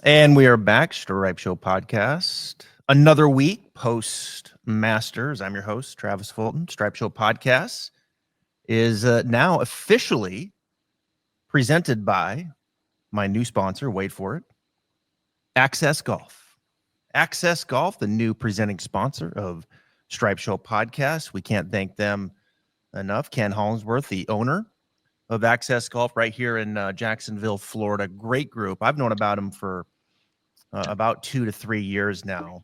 And we are back, Stripe Show Podcast. Another week post Masters. I'm your host, Travis Fulton. Stripe Show Podcast is now officially presented by my new sponsor. Wait for it. Access Golf. Access Golf, the new presenting sponsor of Stripe Show Podcast. We can't thank them enough. Ken Hollingsworth, the owner of Access Golf right here in Jacksonville, Florida. Great group. I've known about him for about 2 to 3 years now.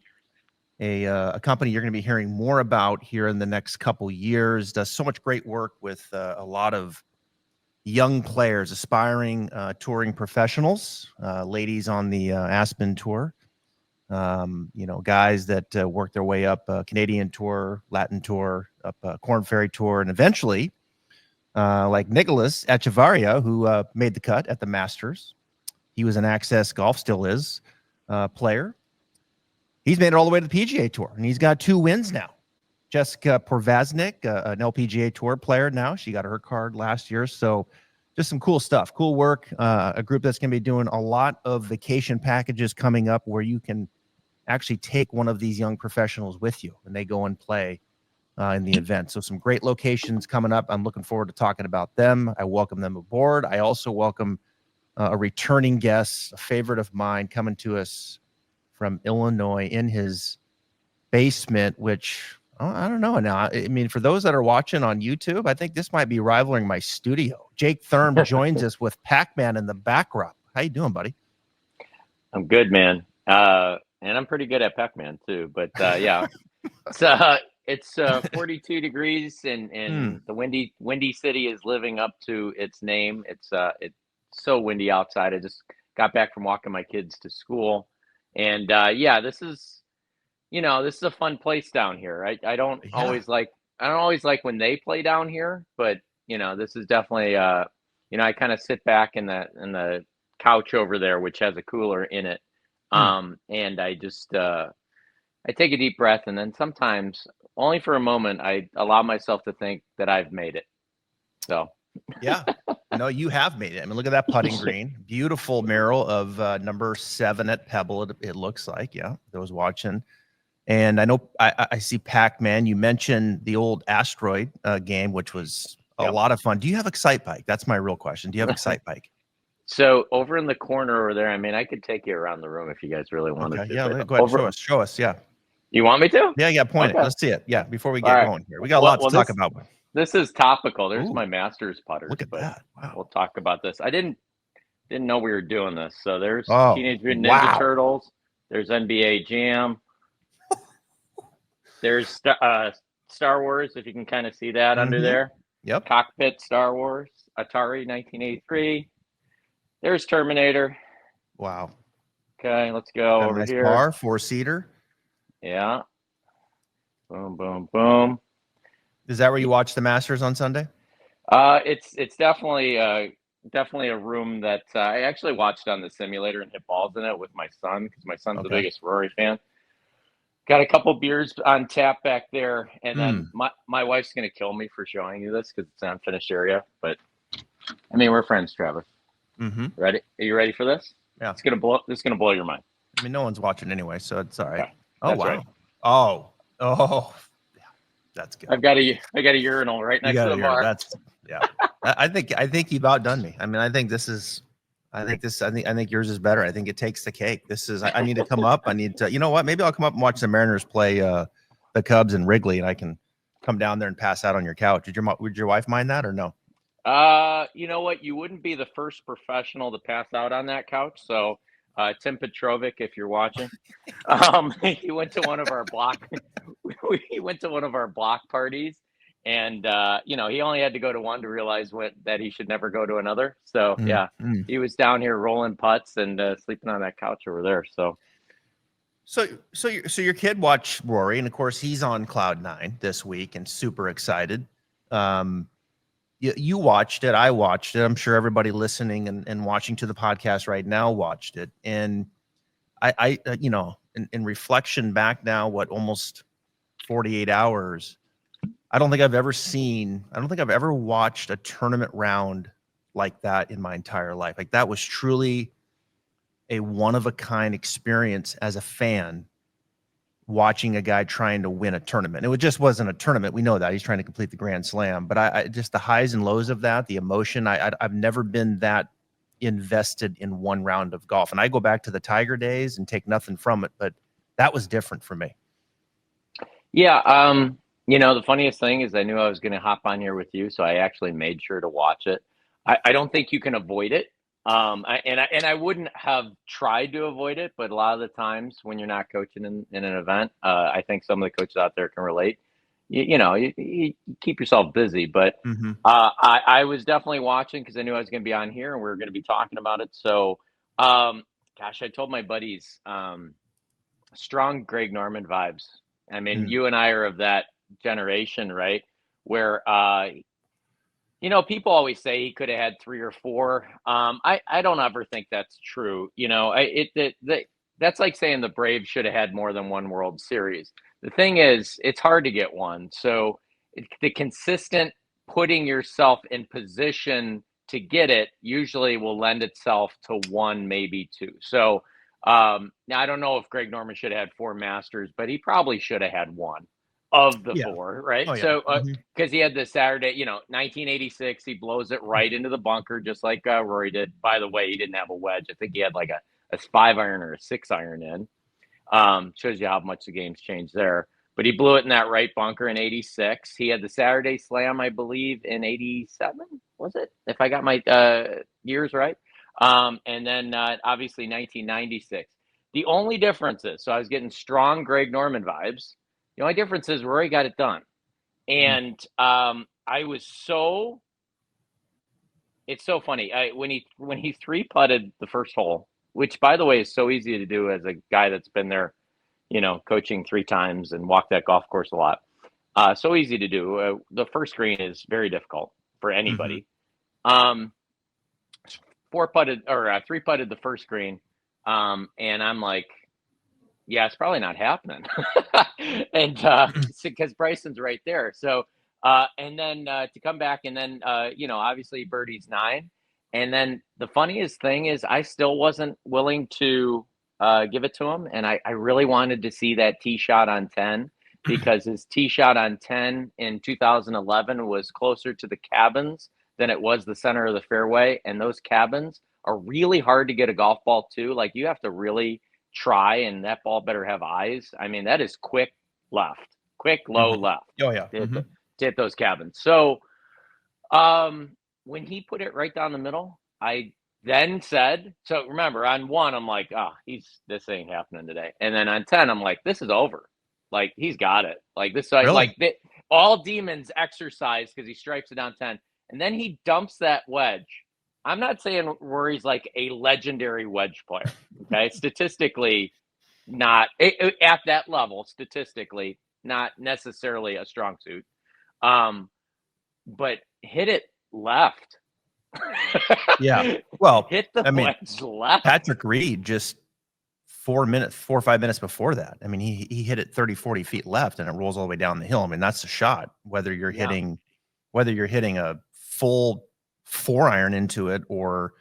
A company you're going to be hearing more about here in the next couple years. Does so much great work with a lot of young players, aspiring touring professionals, ladies on the Aspen Tour. Guys that work their way up Canadian Tour, Latin Tour, up Korn Ferry Tour, and eventually, like Nicholas Echevarria, who made the cut at the Masters. He was an Access Golf, still is, player. He's made it all the way to the PGA Tour, and he's got 2 wins now. Jessica Porvaznik, an LPGA Tour player now. She got her card last year, so just some cool stuff, cool work. A group that's going to be doing a lot of vacation packages coming up where you can actually take one of these young professionals with you and they go and play in the event. So some great locations coming up. I'm looking forward to talking about them. I welcome them aboard. I also welcome a returning guest, a favorite of mine, coming to us from Illinois in his basement, which I don't know. Now, I mean, for those that are watching on YouTube, I think this might be rivaling my studio. Jake Thurm joins us with Pac-Man in the background. How you doing, buddy? I'm good, man. And I'm pretty good at Pac-Man too. But yeah, it's 42 degrees, and the windy city is living up to its name. It's so windy outside. I just got back from walking my kids to school, and yeah, this is a fun place down here. I don't always like when they play down here, but this is definitely I kind of sit back in the couch over there, which has a cooler in it. And I just I take a deep breath, and then sometimes, only for a moment, I allow myself to think that I've made it. So yeah, no, you have made it. I mean, look at that putting green, beautiful mural of number 7 at Pebble. It looks like, yeah, those watching. And I know I see Pac-Man. You mentioned the old Asteroid game, which was a lot of fun. Do you have Excite Bike? That's my real question. Do you have Excite Bike? So over in the corner over there, I mean, I could take you around the room if you guys really wanted to. Yeah, go ahead. Show us. Yeah. You want me to? Yeah, point it. Let's see it. Yeah, before we get going here. We got a lot to talk about. This is topical. There's my Masters putter. Look at that. Wow. We'll talk about this. I didn't know we were doing this. So there's Teenage Mutant Ninja Turtles. There's NBA Jam. There's Star Wars, if you can kind of see that under there. Yep. Cockpit Star Wars. Atari 1983. There's Terminator. Wow. Okay, let's go over nice here. Bar, 4-seater. Yeah. Boom, boom, boom. Is that where you watch the Masters on Sunday? It's definitely a room that I actually watched on the simulator and hit balls in it with my son, because my son's the biggest Rory fan. Got a couple beers on tap back there, and then my wife's gonna kill me for showing you this because it's an unfinished area. But I mean, we're friends, Travis. Ready? Are you ready for this? Yeah. It's gonna blow your mind. I mean, no one's watching anyway, so it's all right. Yeah, oh wow. Right. Oh. Yeah, that's good. I got a urinal right next to the bar. That's I think you've outdone me. I mean, I think yours is better. I think it takes the cake. I need to come up. I need to, you know what? Maybe I'll come up and watch the Mariners play the Cubs and Wrigley, and I can come down there and pass out on your couch. Would your wife mind that or no? You know what? You wouldn't be the first professional to pass out on that couch. So, Tim Petrovic, if you're watching, he went to one of our block. He went to one of our block parties, and he only had to go to one to realize that he should never go to another. So he was down here rolling putts and sleeping on that couch over there. So your kid watched Rory, and of course he's on cloud 9 this week and super excited. You watched it. I watched it. I'm sure everybody listening and watching to the podcast right now watched it. And I in reflection back now, almost 48 hours, I don't think I've ever watched a tournament round like that in my entire life. Like, that was truly a one-of-a-kind experience as a fan watching a guy trying to win a tournament. It just wasn't a tournament. We know that. He's trying to complete the Grand Slam. But I just the highs and lows of that, the emotion, I've never been that invested in one round of golf. And I go back to the Tiger days and take nothing from it, but that was different for me. Yeah. The funniest thing is I knew I was going to hop on here with you, so I actually made sure to watch it. I don't think you can avoid it. I wouldn't have tried to avoid it, but a lot of the times when you're not coaching in an event, I think some of the coaches out there can relate. You keep yourself busy, but I was definitely watching because I knew I was going to be on here and we were going to be talking about it. So, gosh, I told my buddies, strong Greg Norman vibes. I mean, you and I are of that generation, right? Where, people always say he could have had 3 or 4. I don't ever think that's true. That's like saying the Braves should have had more than one World Series. The thing is, it's hard to get one. So the consistent putting yourself in position to get it usually will lend itself to 1, maybe 2. So now I don't know if Greg Norman should have had 4 Masters, but he probably should have had 1 of the 4, right? Oh, yeah. So because he had the Saturday, 1986, he blows it right into the bunker, just like Rory did. By the way, he didn't have a wedge. I think he had like a 5-iron or a 6-iron in. Shows you how much the game's changed there. But he blew it in that right bunker in 86. He had the Saturday Slam, I believe, in 87, was it? If I got my years right. And then obviously 1996. The only difference is, so I was getting strong Greg Norman vibes. The only difference is Rory got it done. And I was it's so funny. When he 3-putted the first hole, which by the way is so easy to do as a guy that's been there, coaching 3 times and walked that golf course a lot. So easy to do. The first green is very difficult for anybody. 4-putted or 3-putted the first green. And I'm like, yeah, it's probably not happening. And because Bryson's right there. So, and then to come back and then, obviously birdie's 9. And then the funniest thing is I still wasn't willing to give it to him. And I really wanted to see that tee shot on 10 because his tee shot on 10 in 2011 was closer to the cabins than it was the center of the fairway. And those cabins are really hard to get a golf ball to. Like you have to really try, and that ball better have eyes. I mean, that is quick left, quick low left. Oh yeah, to hit those cabins. So, when he put it right down the middle, I then said, so remember on 1, I'm like, this ain't happening today. And then on 10, I'm like, this is over. Like he's got it. Like this, really? all demons exercise because he stripes it down 10, and then he dumps that wedge. I'm not saying Rory's like a legendary wedge player. Okay, statistically, not at that level. Statistically, not necessarily a strong suit. But hit it left. Yeah. Well, hit the wedge left. Patrick Reed just 4 or 5 minutes before that. I mean, he hit it 30, 40 feet left and it rolls all the way down the hill. I mean, that's the shot, whether you're hitting a full 4-iron into it or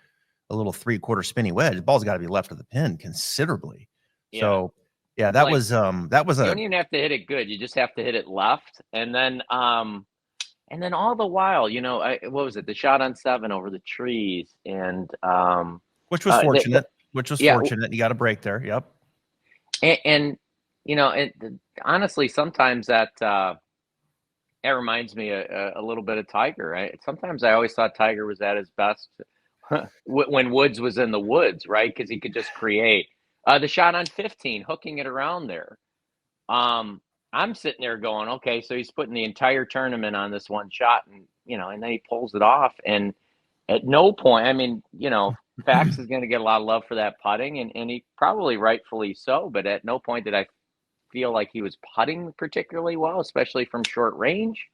a little 3/4 spinny wedge, the ball's got to be left of the pin considerably. Yeah. So yeah, that was you don't even have to hit it good. You just have to hit it left. And then all the while, what was it? The shot on 7 over the trees and which was fortunate. Fortunate. You got a break there. Yep. And honestly, sometimes that it reminds me a little bit of Tiger. Right? Sometimes I always thought Tiger was at his best when Woods was in the woods, right? Because he could just create the shot on 15, hooking it around there. I'm sitting there going, okay, so he's putting the entire tournament on this one shot, and and then he pulls it off. And at no point, I mean, Fax is going to get a lot of love for that putting, and he probably rightfully so. But at no point did I feel like he was putting particularly well, especially from short range.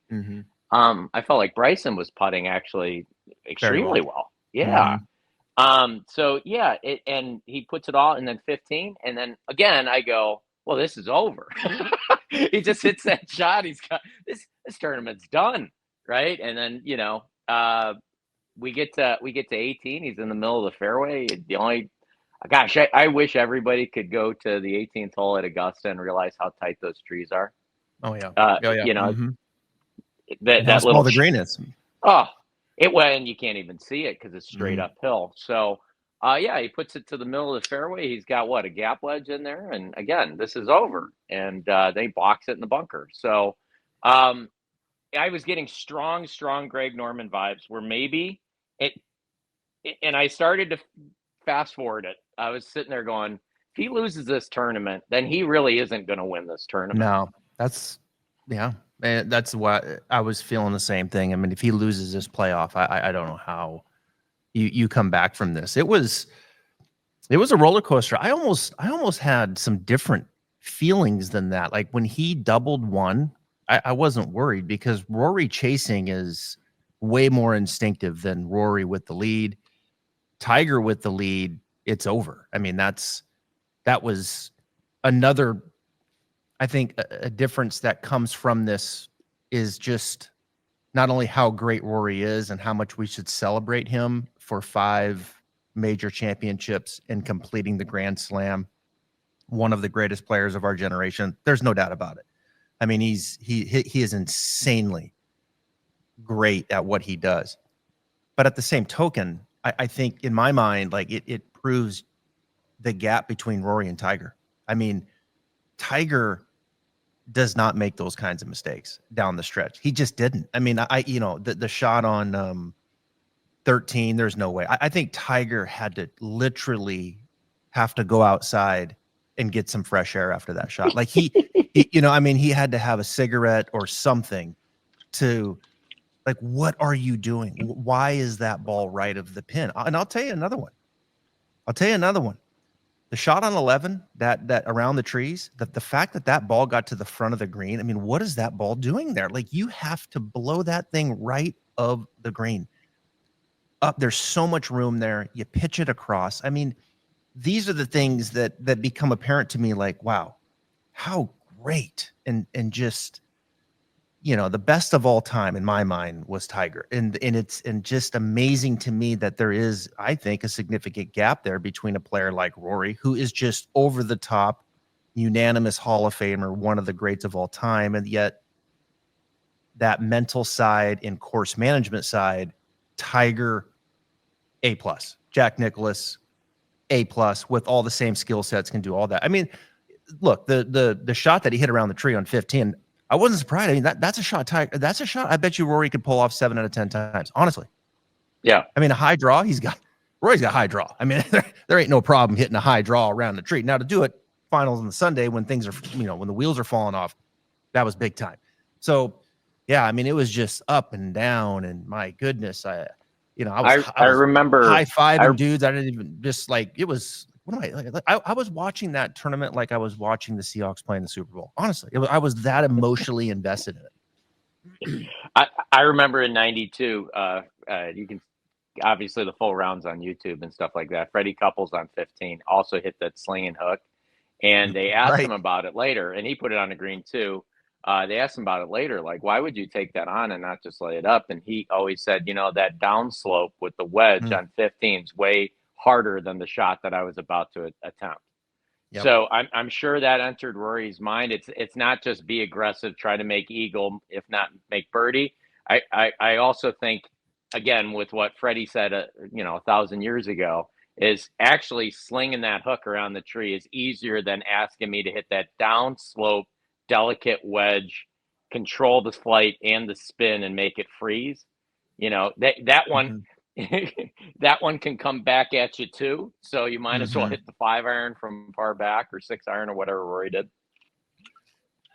I felt like Bryson was putting actually extremely well. Yeah. So yeah, and he puts it all, and then 15, and then again I go, well, this is over. He just hits that shot. He's got this tournament's done, right? And then we get to 18. He's in the middle of the fairway. Gosh, I wish everybody could go to the 18th hole at Augusta and realize how tight those trees are. Oh yeah. Oh yeah. You know, Mm-hmm. And how that small little, the green is. oh, it went, and you can't even see it because it's straight Mm. uphill. So, yeah, he puts it to the middle of the fairway. He's got what, a gap wedge in there. And again, this is over. And they blocks it in the bunker. So, um, I was getting strong Greg Norman vibes where maybe it, and I started to fast forward it. I was sitting there going, if he loses this tournament, then he really isn't going to win this tournament. No, yeah. And that's what I was feeling the same thing. I mean, if he loses this playoff, I don't know how you come back from this. It was a roller coaster. I almost had some different feelings than that. Like when he doubled one, I wasn't worried because Rory chasing is way more instinctive than Rory with the lead. Tiger with the lead, it's over. I mean, that was another, I think, a difference that comes from this is just not only how great Rory is and how much we should celebrate him for 5 major championships and completing the Grand Slam, one of the greatest players of our generation. There's no doubt about it. I mean, he is insanely great at what he does. But at the same token, I think in my mind, like it proves the gap between Rory and Tiger. I mean, Tiger does not make those kinds of mistakes down the stretch. He just didn't. I mean, the shot on 13, there's no way. I think Tiger had to literally have to go outside and get some fresh air after that shot. Like he I mean, he had to have a cigarette or something to, like, what are you doing? Why is that ball right of the pin? And I'll tell you another one. The shot on 11, that around the trees, the fact that ball got to the front of the green. I mean, what is that ball doing there? Like, you have to blow that thing right of the green. Up, there's so much room there. You pitch it across. I mean, these are the things that become apparent to me. Like, wow, how great and just, the best of all time in my mind was Tiger. And it's just amazing to me that there is, I think, a significant gap there between a player like Rory, who is just over the top, unanimous Hall of Famer, one of the greats of all time. And yet that mental side and course management side, Tiger, A+, Jack Nicklaus, A+, with all the same skill sets, can do all that. I mean, look, the shot that he hit around the tree on 15, I wasn't surprised. I mean, that's a shot. That's a shot I bet you Rory could pull off 7 out of 10 times. Honestly. Yeah. I mean, a high draw, Rory's got high draw. I mean, there ain't no problem hitting a high draw around the tree. Now, to do it finals on the Sunday when things are, when the wheels are falling off, that was big time. So, yeah, I mean, it was just up and down, and my goodness, I was remember high-fiving dudes. I didn't even, just like, it was, what am I like? I was watching that tournament like I was watching the Seahawks playing the Super Bowl. Honestly, I was that emotionally invested in it. I remember in '92. You can, obviously, the full rounds on YouTube and stuff like that. Freddie Couples on 15 also hit that slinging hook, and they asked him about it later, and he put it on the green too. They asked him about it later, like, why would you take that on and not just lay it up? And he always said, that downslope with the wedge on 15 is way harder than the shot that I was about to attempt. Yep. So I'm sure that entered Rory's mind. It's not just be aggressive, try to make eagle, if not make birdie. I also think, again, with what Freddie said, 1,000 years ago, is actually slinging that hook around the tree is easier than asking me to hit that downslope, delicate wedge, control the flight and the spin and make it freeze. That one, that one can come back at you too. So you might as well hit the 5-iron from far back, or 6-iron, or whatever Rory did.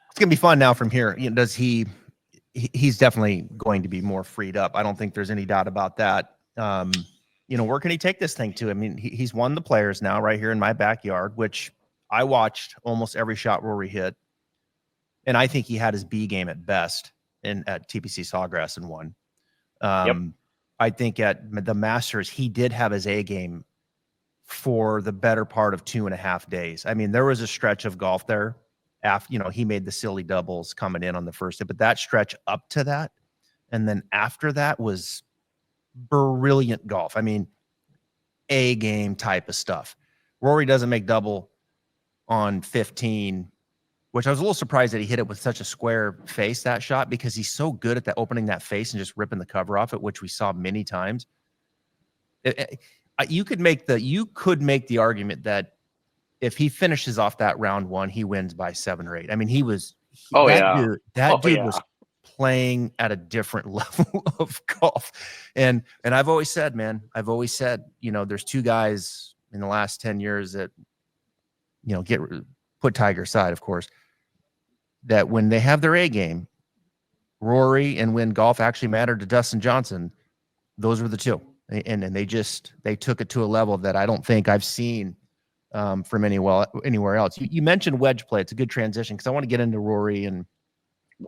It's gonna be fun now from here. Does he's definitely going to be more freed up. I don't think there's any doubt about that. Where can he take this thing to? I mean, he's won the Players now right here in my backyard, which I watched almost every shot Rory hit. And I think he had his B game at best at TPC Sawgrass and won. I think at the Masters, he did have his A game for the better part of 2.5 days. I mean, there was a stretch of golf there. After, he made the silly doubles coming in on the first day, but that stretch up to that, and then after that, was brilliant golf. I mean, A game type of stuff. Rory doesn't make double on 15, which I was a little surprised that he hit it with such a square face, that shot, because he's so good at that, opening that face and just ripping the cover off it, which we saw many times. You could make the argument that if he finishes off that round one, he wins by 7 or 8. I mean, that dude was playing at a different level of golf. And I've always said, man, there's two guys in the last 10 years that, put Tiger aside, of course, that when they have their A game, Rory, and when golf actually mattered to Dustin Johnson, those were the two. And they took it to a level that I don't think I've seen from anywhere else. You mentioned wedge play. It's a good transition because I want to get into Rory and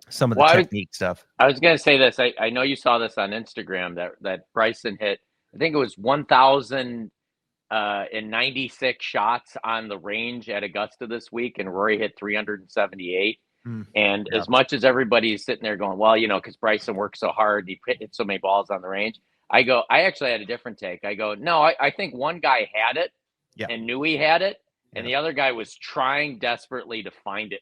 some of the technique stuff. I was going to say this. I know you saw this on Instagram that Bryson hit, I think it was 1,096 shots on the range at Augusta this week, and Rory hit 378. And as much as everybody's sitting there going, well, because Bryson worked so hard, he hit so many balls on the range, I actually had a different take. I go, no, I think one guy had it and knew he had it, and the other guy was trying desperately to find it.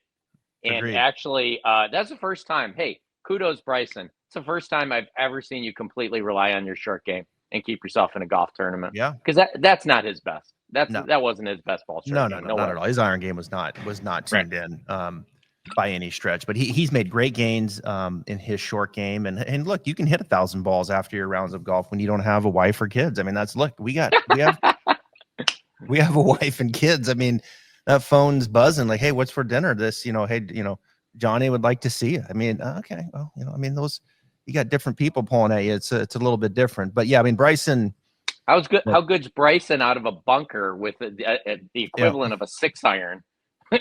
And Agreed. Actually, that's the first time. Hey, kudos, Bryson. It's the first time I've ever seen you completely rely on your short game and keep yourself in a golf tournament. Yeah, because that's not his best. That wasn't his best ball. No, not at all. His iron game was not tuned in by any stretch. But he's made great gains in his short game. And look, you can hit 1,000 balls after your rounds of golf when you don't have a wife or kids. I mean, we have a wife and kids. I mean, that phone's buzzing like, hey, what's for dinner? This, hey, Johnny would like to see you. I mean, okay, well, those, you got different people pulling at you. It's a little bit different, but yeah, I mean, Bryson. How good's Bryson out of a bunker with the equivalent of a 6-iron,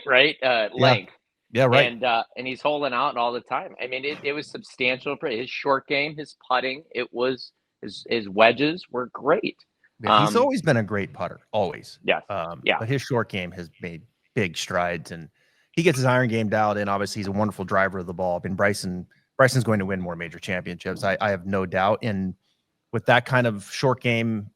right? Length. Yeah, right. And he's holding out all the time. I mean, it was substantial. His short game, his putting, his wedges were great. Yeah, he's always been a great putter, always. Yeah. But his short game has made big strides, and he gets his iron game dialed in. Obviously, he's a wonderful driver of the ball. I mean, Bryson's going to win more major championships. I have no doubt. And with that kind of short game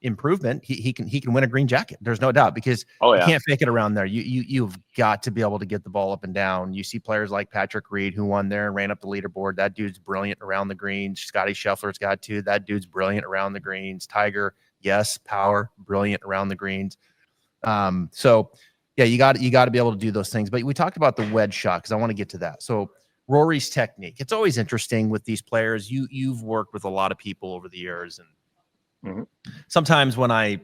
improvement, he can win a green jacket. There's no doubt, because you can't fake it around there. You've got to be able to get the ball up and down. You see players like Patrick Reed, who won there and ran up the leaderboard. That dude's brilliant around the greens. Scotty Scheffler's got to. That dude's brilliant around the greens. Tiger, yes, power, brilliant around the greens. So yeah, you got to be able to do those things. But we talked about the wedge shot, because I want to get to that. So Rory's technique. It's always interesting with these players. You've worked with a lot of people over the years, and sometimes when I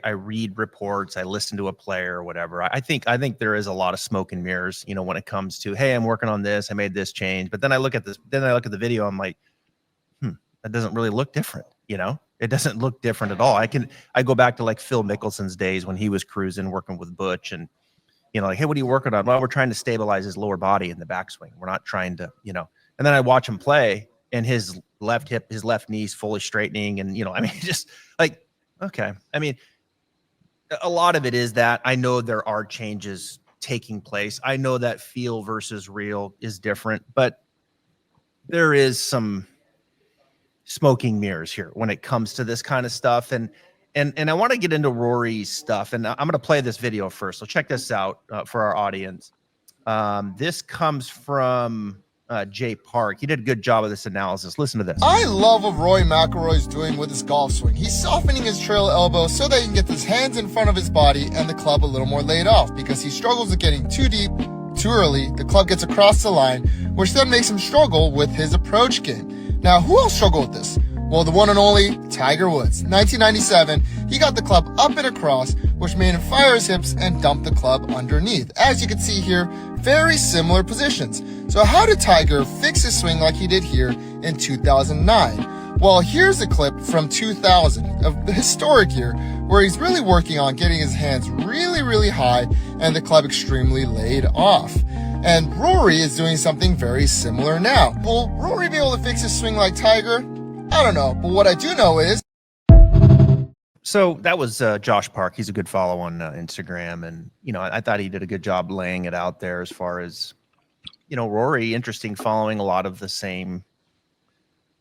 read reports, I listen to a player or whatever. I think there is a lot of smoke and mirrors, when it comes to, hey, I'm working on this, I made this change. But then I look at the video, I'm like, that doesn't really look different. It doesn't look different at all. I go back to like Phil Mickelson's days when he was cruising, working with Butch, and like, hey, what are you working on? Well, we're trying to stabilize his lower body in the backswing. We're not trying to, and then I watch him play, and his left hip, his left knee's fully straightening. And, I mean, just like, okay. I mean, a lot of it is that I know there are changes taking place. I know that feel versus real is different, but there is some smoking mirrors here when it comes to this kind of stuff. And I want to get into Rory's stuff, and I'm going to play this video first. So check this out for our audience. This comes from Jay Park. He did a good job of this analysis. Listen to this. I love what Rory McIllroy is doing with his golf swing. He's softening his trail elbow so that he can get his hands in front of his body and the club a little more laid off, because he struggles with getting too deep, too early. The club gets across the line, which then makes him struggle with his approach game. Now, who else struggled with this? Well, the one and only Tiger Woods. 1997, he got the club up and across, which made him fire his hips and dump the club underneath. As you can see here, very similar positions. So how did Tiger fix his swing like he did here in 2009? Well, here's a clip from 2000, of the historic year, where he's really working on getting his hands really, really high and the club extremely laid off. And Rory is doing something very similar now. Will Rory be able to fix his swing like Tiger? I don't know, but what I do know is... So that was Josh Park. He's a good follow on Instagram. And, I thought he did a good job laying it out there as far as, Rory, interesting, following a lot of the same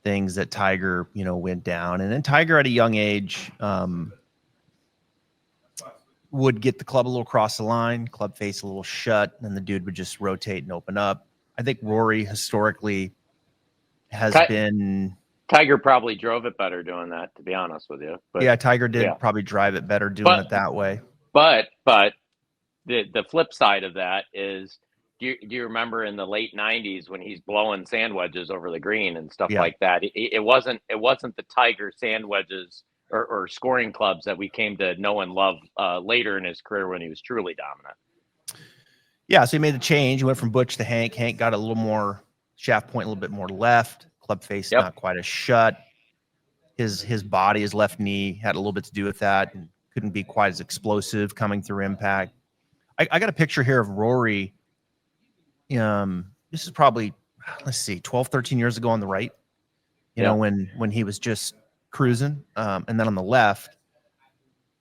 things that Tiger, went down. And then Tiger at a young age, would get the club a little across the line, club face a little shut, and the dude would just rotate and open up. I think Rory historically has been. Tiger probably drove it better doing that, to be honest with you. But yeah, Tiger did probably drive it better doing it that way. But the flip side of that is, do you remember in the late '90s when he's blowing sand wedges over the green and stuff like that? It wasn't the Tiger sand wedges or scoring clubs that we came to know and love later in his career when he was truly dominant. Yeah, so he made the change. He went from Butch to Hank. Hank got a little more shaft point, a little bit more left. Club face not quite as shut. His body, his left knee had a little bit to do with that, and couldn't be quite as explosive coming through impact. I got a picture here of Rory. This is probably, 12, 13 years ago on the right. You know, when he was just cruising, and then on the left,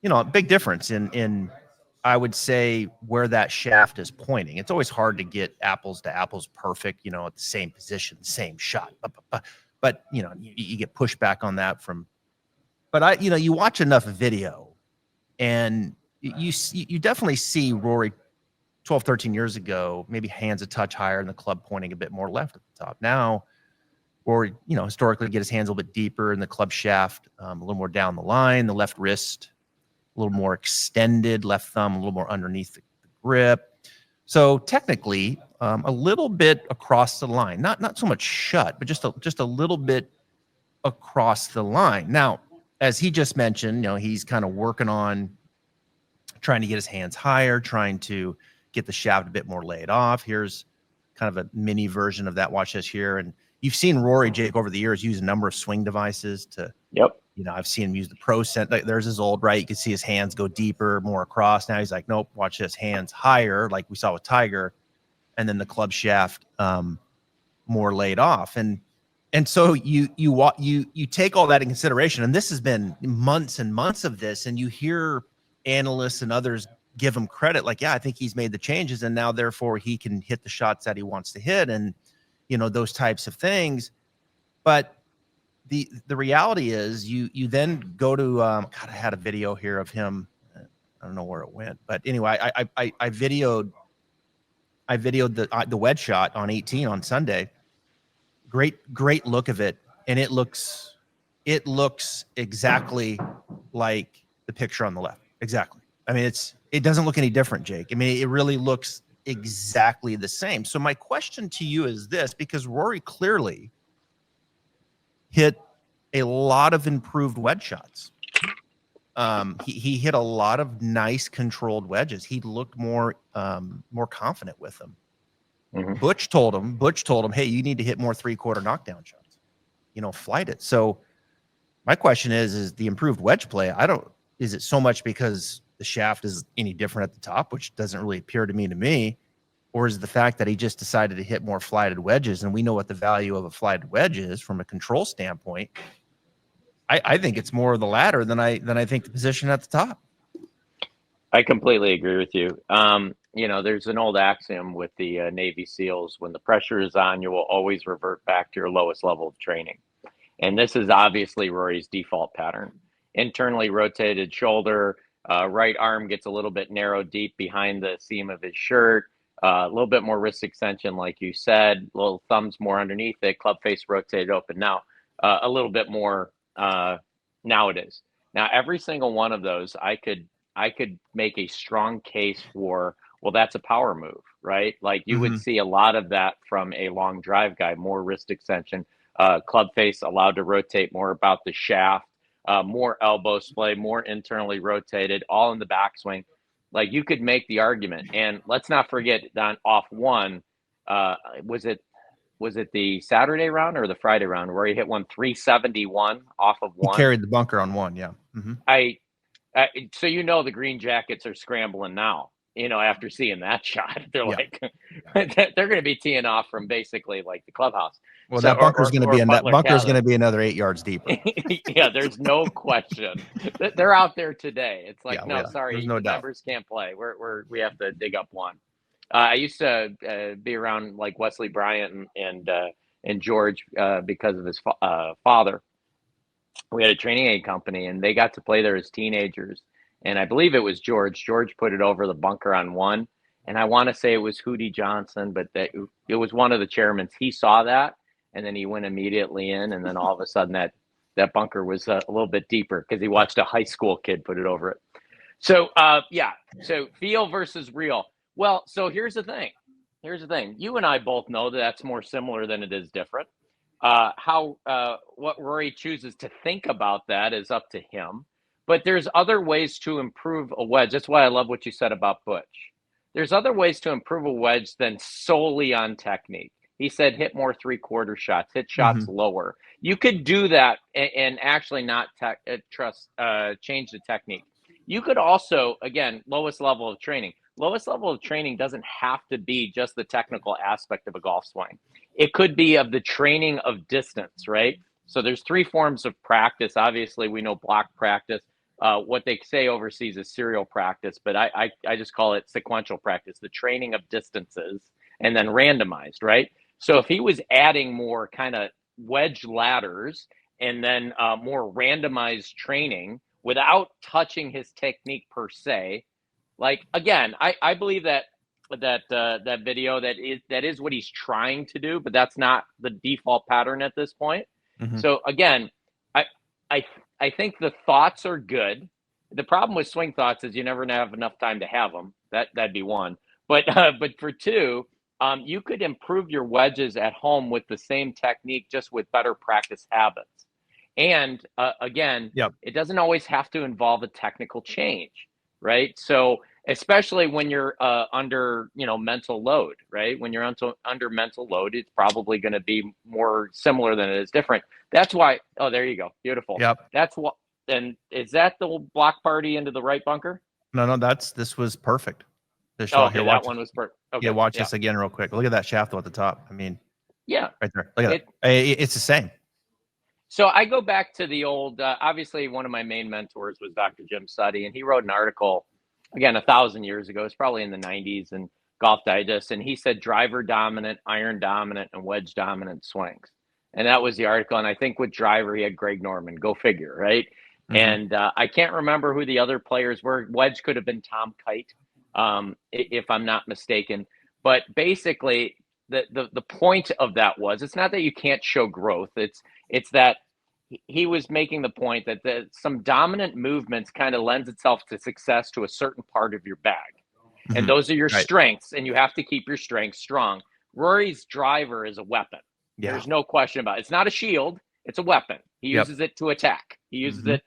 a big difference in I would say where that shaft is pointing. It's always hard to get apples to apples perfect, at the same position, same shot. But you get pushback on that but you watch enough video and you definitely see Rory 12, 13 years ago, maybe hands a touch higher and the club pointing a bit more left at the top. Now, Rory, historically get his hands a little bit deeper in the club shaft, a little more down the line, the left wrist a little more extended, left thumb a little more underneath the grip. So technically, a little bit across the line, not so much shut, but just a little bit across the line. Now, as he just mentioned, he's kind of working on trying to get his hands higher, trying to get the shaft a bit more laid off. Here's kind of a mini version of that. Watch this here. And you've seen Rory, Jake, over the years use a number of swing devices to. I've seen him use the Pro Cent. There's his old right. You can see his hands go deeper, more across. Now he's like, nope, watch this, hands higher, like we saw with Tiger, and then the club shaft more laid off. And so you take all that in consideration. And this has been months and months of this, and you hear analysts and others give him credit, like, I think he's made the changes, and now therefore he can hit the shots that he wants to hit, and those types of things. But the reality is you then go to I had a video here of him. I don't know where it went, but anyway, I videoed the wedge shot on 18 on Sunday. Great look of it, and it looks exactly like the picture on the left. Exactly. I mean, it doesn't look any different, Jake. I mean, it really looks exactly the same. So my question to you is this, because Rory clearly hit a lot of improved wedge shots. He hit a lot of nice controlled wedges. He looked more confident with them. Mm-hmm. Butch told him, hey, you need to hit more 3/4 knockdown shots. Flight it. So my question is the improved wedge play, is it so much because the shaft is any different at the top, which doesn't really appear to me, or is the fact that he just decided to hit more flighted wedges, and we know what the value of a flighted wedge is from a control standpoint? I think it's more of the latter than I think the position at the top. I completely agree with you. There's an old axiom with the Navy SEALs: when the pressure is on, you will always revert back to your lowest level of training. And this is obviously Rory's default pattern. Internally rotated shoulder, right arm gets a little bit narrow deep behind the seam of his shirt, a little bit more wrist extension, like you said, little thumbs more underneath it, club face rotated open. Now, a little bit more nowadays. Now, every single one of those, I could make a strong case for, well, that's a power move, right? Like you would see a lot of that from a long drive guy, more wrist extension, club face allowed to rotate more about the shaft, more elbow splay, more internally rotated, all in the backswing. Like you could make the argument. And let's not forget on off one, was it the Saturday round or the Friday round where he hit 371 off of one? He carried the bunker on one, yeah. Mm-hmm. So the Green Jackets are scrambling now. After seeing that shot, they're like, they're going to be teeing off from basically like the clubhouse. Well, that bunker's going to be another 8 yards deeper. Yeah, there's no question. They're out there today. It's like, sorry, no members can't play. We have to dig up one. I used to be around like Wesley Bryant and George because of his father. We had a training aid company, and they got to play there as teenagers. and I believe it was George. George put it over the bunker on one, and I want to say it was Hootie Johnson, but it was one of the chairmen. He saw that, and then he went immediately in, and then all of a sudden that bunker was a little bit deeper because he watched a high school kid put it over it. So so feel versus real. Well, so here's the thing. You and I both know that that's more similar than it is different. What Rory chooses to think about that is up to him. But there's other ways to improve a wedge. That's why I love what you said about Butch. There's other ways to improve a wedge than solely on technique. He said hit more three-quarter shots, hit shots lower. You could do that and actually not change the technique. You could also, again, lowest level of training. Lowest level of training doesn't have to be just the technical aspect of a golf swing. It could be of the training of distance, right? So there's 3 forms of practice. Obviously, we know block practice. What they say overseas is serial practice, but I just call it sequential practice, the training of distances, and then randomized, right? So if he was adding more kind of wedge ladders and then more randomized training without touching his technique per se, like, again, I believe that video, that is what he's trying to do, but that's not the default pattern at this point. So again, I think the thoughts are good. The problem with swing thoughts is you never have enough time to have them. That'd be one. But for two, you could improve your wedges at home with the same technique, just with better practice habits. And again, it doesn't always have to involve a technical change, right? So especially when you're under mental load, right? When you're under mental load, it's probably going to be more similar than it is different. That's why. Oh, there you go. Beautiful. Yep. That's what. And is that the block party into the right bunker? No, this was perfect. The shot here. That one was perfect. Okay. Yeah, watch this again real quick. Look at that shaft at the top. I mean, yeah, right there. Look at it. It's the same. So I go back to the old. Obviously, one of my main mentors was Dr. Jim Suddy, and he wrote an article, again, 1,000 years ago. It's probably in the 90s in Golf Digest, and he said driver dominant, iron dominant, and wedge dominant swings. And that was the article. And I think with driver, he had Greg Norman. Go figure, right? And I can't remember who the other players were. Wedge could have been Tom Kite, if I'm not mistaken. But basically, the point of that was, it's not that you can't show growth. It's that he was making the point that some dominant movements kind of lends itself to success to a certain part of your bag. And those are your strengths, and you have to keep your strengths strong. Rory's driver is a weapon. Yeah. There's no question about it. It's not a shield. It's a weapon. He uses it to attack. He uses it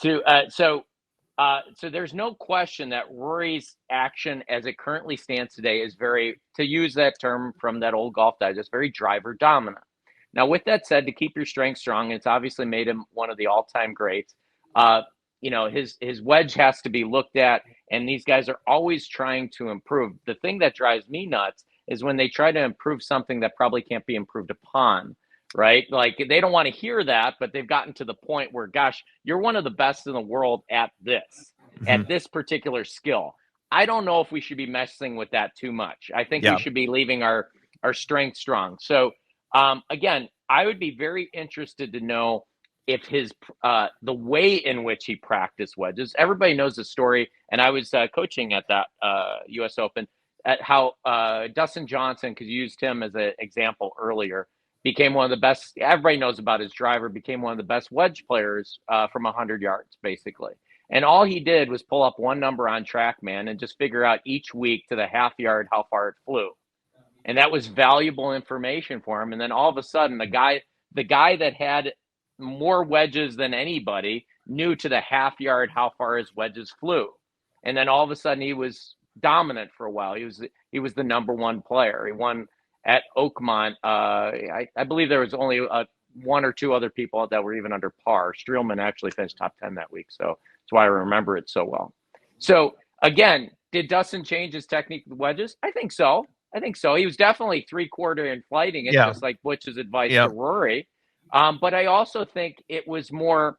to so there's no question that Rory's action as it currently stands today is very, to use that term from that old Golf Digest, very driver dominant. Now, with that said, to keep your strength strong, it's obviously made him one of the all-time greats. His wedge has to be looked at, and these guys are always trying to improve. The thing that drives me nuts is when they try to improve something that probably can't be improved upon, right? Like, they don't want to hear that, but they've gotten to the point where, gosh, you're one of the best in the world at this, at this particular skill. I don't know if we should be messing with that too much. I think we should be leaving our strength strong. So, again, I would be very interested to know if the way in which he practiced wedges. Everybody knows the story, and I was coaching at that U.S. Open, at how Dustin Johnson, because you used him as an example earlier, became one of the best. Everybody knows about his driver, became one of the best wedge players from 100 yards, basically. And all he did was pull up one number on TrackMan and just figure out each week to the half yard how far it flew. And that was valuable information for him. And then all of a sudden, the guy that had more wedges than anybody knew to the half yard how far his wedges flew. And then all of a sudden, he was dominant for a while. He was the number one player. He won at Oakmont. I believe there was only one or two other people that were even under par. Streelman actually finished top 10 that week, so that's why I remember it so well. So again, did Dustin change his technique with wedges? I think so. He was definitely three-quarter and flighting it, just like Butch's advice to Rory. But I also think it was more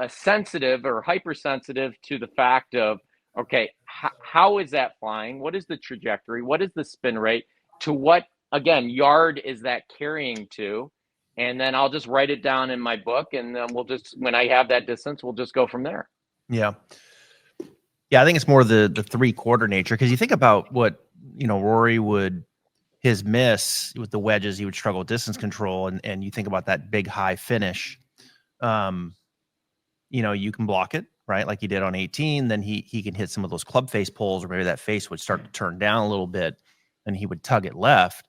sensitive or hypersensitive to the fact of, okay, how is that flying? What is the trajectory? What is the spin rate? To what, again, yard is that carrying to? And then I'll just write it down in my book, and then we'll just, when I have that distance, we'll just go from there. Yeah. Yeah, I think it's more the 3/4 nature, because you think about what, Rory would, his miss with the wedges, he would struggle with distance control, and you think about that big high finish. You can block it, right? Like he did on 18, then he can hit some of those club face pulls, or maybe that face would start to turn down a little bit and he would tug it left.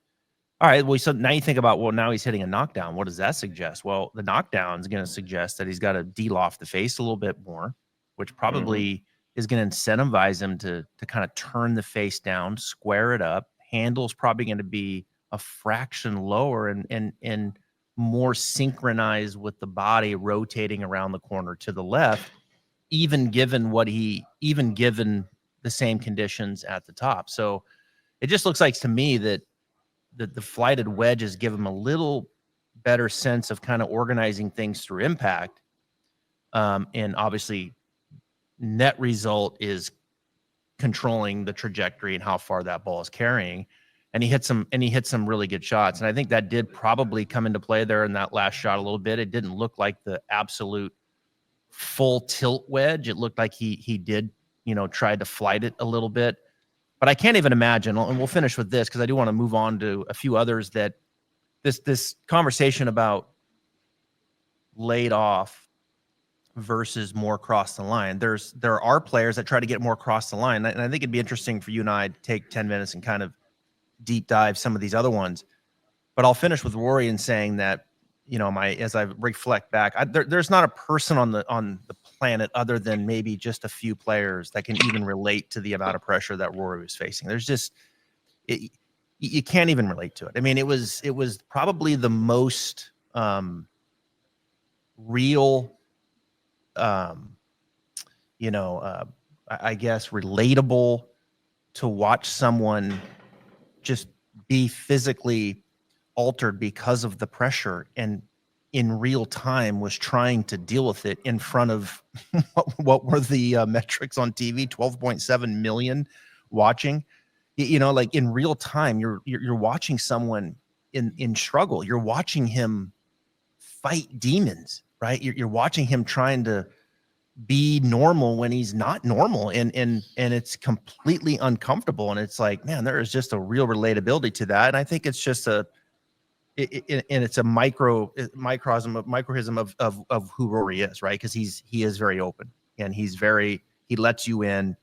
All right, well, so now you think about, well, now he's hitting a knockdown. What does that suggest? Well, the knockdown is going to suggest that he's got to de-loft the face a little bit more, which probably is going to incentivize him to kind of turn the face down, square it up. Handle's probably going to be a fraction lower and more synchronized with the body rotating around the corner to the left, even given the same conditions at the top. So it just looks like to me that the flighted wedges give him a little better sense of kind of organizing things through impact. And obviously net result is controlling the trajectory and how far that ball is carrying. And he hit some really good shots. And I think that did probably come into play there in that last shot a little bit. It didn't look like the absolute full tilt wedge. It looked like he did, tried to flight it a little bit. But I can't even imagine, and we'll finish with this because I do want to move on to a few others, that this conversation about laid off versus more across the line. There are players that try to get more across the line. And I think it'd be interesting for you and I to take 10 minutes and kind of deep dive some of these other ones. But I'll finish with Rory in saying that, as I reflect back, there's not a person on the planet other than maybe just a few players that can even relate to the amount of pressure that Rory was facing. There's just, you can't even relate to it. I mean, it was probably the most real, I guess, relatable to watch someone just be physically altered because of the pressure, and in real time was trying to deal with it in front of what were the metrics on TV, 12.7 million watching. Like in real time, you're watching someone in struggle. You're watching him fight demons, right? You're watching him trying to be normal when he's not normal, and it's completely uncomfortable. And it's like, man, there is just a real relatability to that. And I think it's just it's a microcosm of who Rory is, right? Because he is very open, and he lets you in,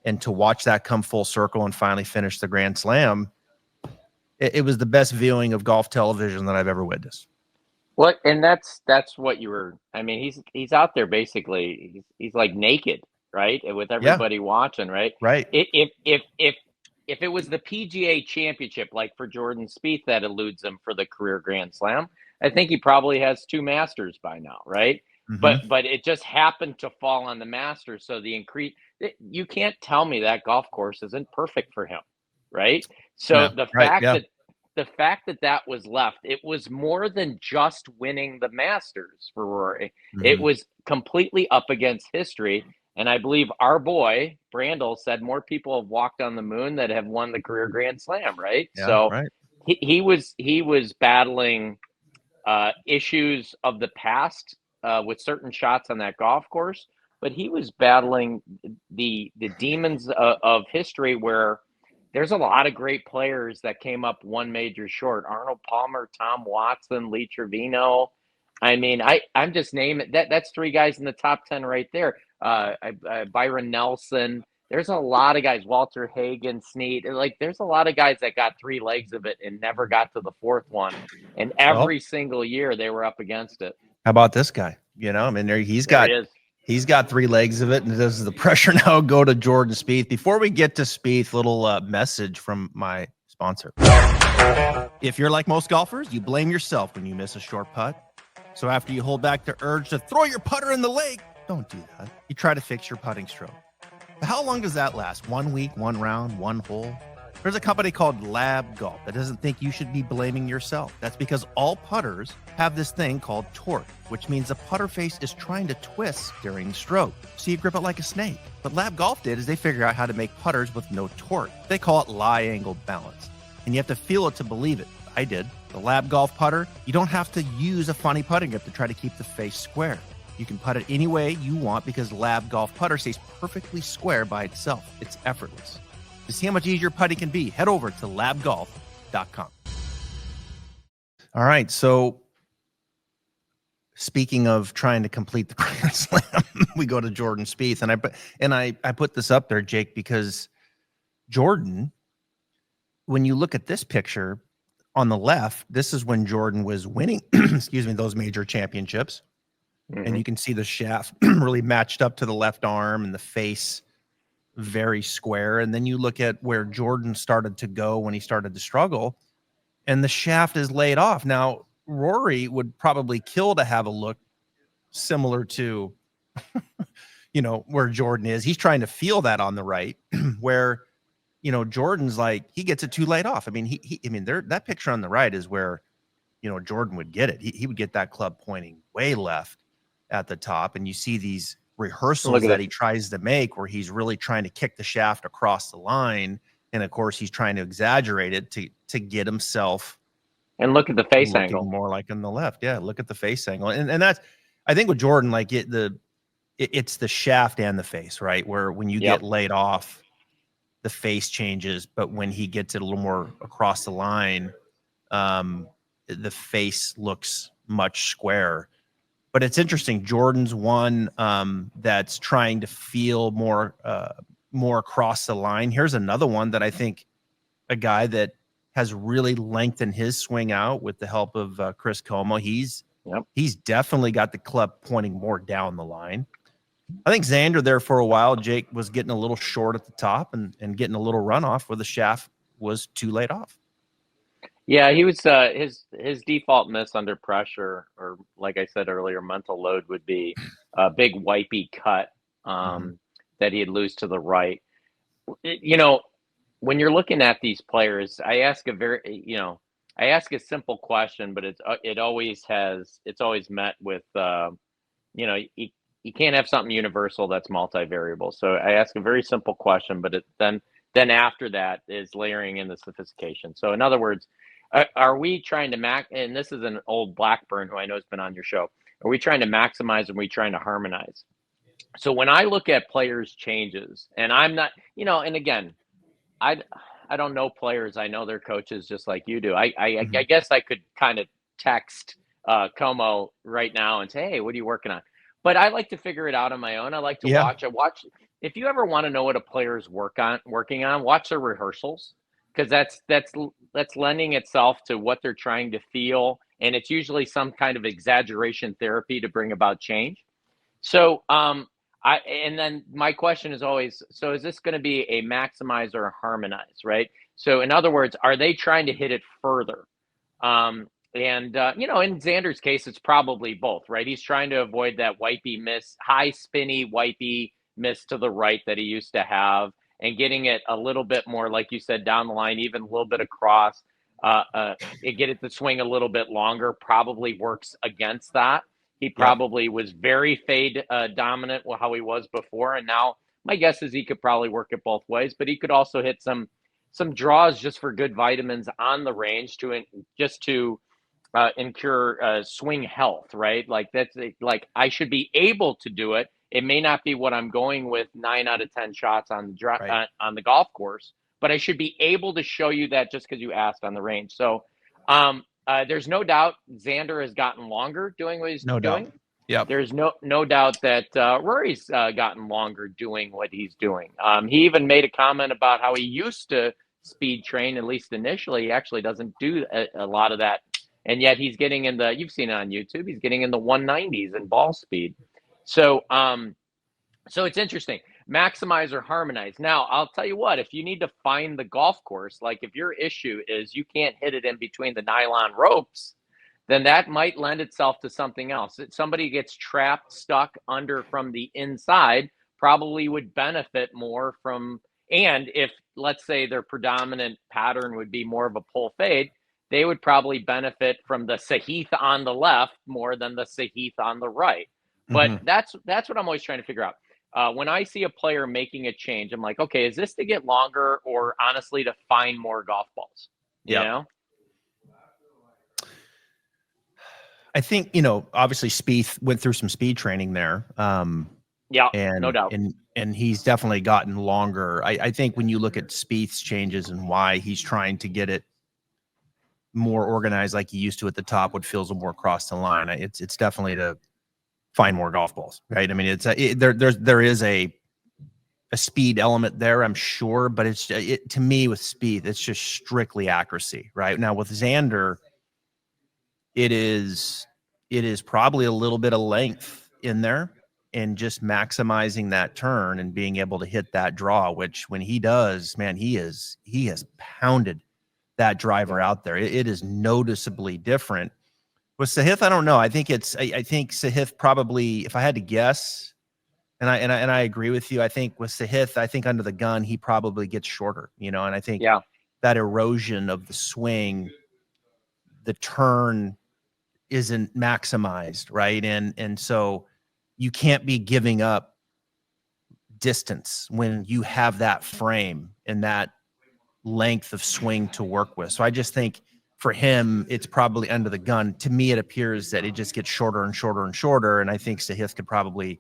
and to watch that come full circle and finally finish the Grand Slam, it was the best viewing of golf television that I've ever witnessed. Well, and that's what you were. I mean, he's out there basically. He's like naked, right, with everybody watching, right? Right. If it was the PGA Championship, like for Jordan Spieth, that eludes him for the career Grand Slam, I think he probably has 2 Masters by now, right? Mm-hmm. But it just happened to fall on the Masters, so you can't tell me that golf course isn't perfect for him, right? So the fact that was left, it was more than just winning the Masters for Rory. Mm-hmm. It was completely up against history. And I believe our boy, Brandel, said more people have walked on the moon that have won the career Grand Slam, right? Yeah, so right. He was battling issues of the past with certain shots on that golf course, but he was battling the demons of history, where there's a lot of great players that came up one major short. Arnold Palmer, Tom Watson, Lee Trevino. I mean, I'm just naming that's 3 guys in the top 10 right there. Byron Nelson. There's a lot of guys. Walter Hagen, Snead. Like, there's a lot of guys that got 3 legs of it and never got to the 4th one. And every single year they were up against it. How about this guy? I mean, he's got 3 legs of it, and does the pressure now go to Jordan Spieth? Before we get to Spieth, little message from my sponsor. If you're like most golfers, you blame yourself when you miss a short putt. So after you hold back the urge to throw your putter in the lake, don't do that. You try to fix your putting stroke. But how long does that last? 1 week, 1 round, 1 hole? There's a company called Lab Golf that doesn't think you should be blaming yourself. That's because all putters have this thing called torque, which means the putter face is trying to twist during the stroke, so you grip it like a snake. What Lab Golf did is they figured out how to make putters with no torque. They call it lie angle balance, and you have to feel it to believe it. I did. The Lab Golf putter, you don't have to use a funny putting grip to try to keep the face square. You can putt it any way you want because Lab Golf Putter stays perfectly square by itself. It's effortless. To see how much easier putting can be, head over to labgolf.com. All right, so speaking of trying to complete the Grand Slam, we go to Jordan Spieth, and I put this up there, Jake, because Jordan, when you look at this picture on the left, this is when Jordan was winning, excuse me, those major championships. And you can see the shaft really matched up to the left arm and the face very square. And then you look at where Jordan started to go when he started to struggle, and the shaft is laid off. Now, Rory would probably kill to have a look similar to, where Jordan is. He's trying to feel that on the right, where, Jordan's like, he gets it too laid off. I mean, that picture on the right is where, Jordan would get it. He would get that club pointing way left at the top, and you see these rehearsals that he tries to make where he's really trying to kick the shaft across the line, and of course he's trying to exaggerate it to get himself and look at the face angle more like on the left. Yeah, look at the face angle, and that's, I think with Jordan, like it's the shaft and the face, right, where when you get laid off, the face changes, but when he gets it a little more across the line, the face looks much squarer. But it's interesting. Jordan's one that's trying to feel more across the line. Here's another one that I think a guy that has really lengthened his swing out with the help of Chris Como. He's definitely got the club pointing more down the line. I think Xander there for a while, Jake, was getting a little short at the top and getting a little runoff where the shaft was too laid off. Yeah, he was his default miss under pressure, or like I said earlier, mental load would be a big wipey cut that he'd lose to the right. When you're looking at these players, I ask a simple question, but it's always met with you can't have something universal that's multivariable. So I ask a very simple question, but then after that is layering in the sophistication. So in other words, are we trying to and this is an old Blackburn who I know has been on your show, are we trying to maximize, or are we trying to harmonize? So when I look at players' changes, and I'm not, and again, I don't know players. I know their coaches just like you do. I guess I could kind of text Como right now and say, hey, what are you working on? But I like to figure it out on my own. I like to watch. If you ever want to know what a player's working on, watch their rehearsals, because that's lending itself to what they're trying to feel, and it's usually some kind of exaggeration therapy to bring about change. So, and then my question is always, so is this going to be a maximize or a harmonize, right? So in other words, are they trying to hit it further? In Xander's case, it's probably both, right? He's trying to avoid that wipey miss, high spinny wipey miss to the right that he used to have, and getting it a little bit more, like you said, down the line, even a little bit across, get it to swing a little bit longer, probably works against that. He probably was very fade dominant how he was before, and now my guess is he could probably work it both ways, but he could also hit some draws just for good vitamins on the range to incur swing health, right? Like that's like I should be able to do it. It may not be what I'm going with 9 out of 10 shots on the golf course, but I should be able to show you that just because you asked on the range. So there's no doubt Xander has gotten longer doing what he's doing. Yeah. There's no doubt that Rory's gotten longer doing what he's doing. He even made a comment about how he used to speed train, at least initially. He actually doesn't do a lot of that. And yet he's getting you've seen it on YouTube, he's getting in the 190s in ball speed. So it's interesting. Maximize or harmonize. Now, I'll tell you what, if you need to find the golf course, like if your issue is you can't hit it in between the nylon ropes, then that might lend itself to something else. If somebody gets trapped, stuck under from the inside, probably would benefit more from, and if, let's say, their predominant pattern would be more of a pull fade, they would probably benefit from the Sahith on the left more than the Sahith on the right. But that's what I'm always trying to figure out. When I see a player making a change, I'm like, okay, is this to get longer or honestly to find more golf balls? You know? I think, obviously Spieth went through some speed training there. Yeah, And no doubt. And he's definitely gotten longer. I think when you look at Spieth's changes and why he's trying to get it more organized like he used to at the top, what feels more across the line, it's definitely to find more golf balls, right? I mean, there is a speed element there, I'm sure, but to me with Spieth, it's just strictly accuracy, right? Now with Xander, it is probably a little bit of length in there and just maximizing that turn and being able to hit that draw, which when he does, man, he has pounded that driver out there. It is noticeably different. With Sahith, I don't know. I think Sahith probably, if I had to guess, and I agree with you, I think with Sahith, I think under the gun, he probably gets shorter, and I think that erosion of the swing, the turn isn't maximized, right? And so you can't be giving up distance when you have that frame and that length of swing to work with. So I just think for him, it's probably under the gun. To me, it appears that it just gets shorter and shorter and shorter. And I think Sahith could probably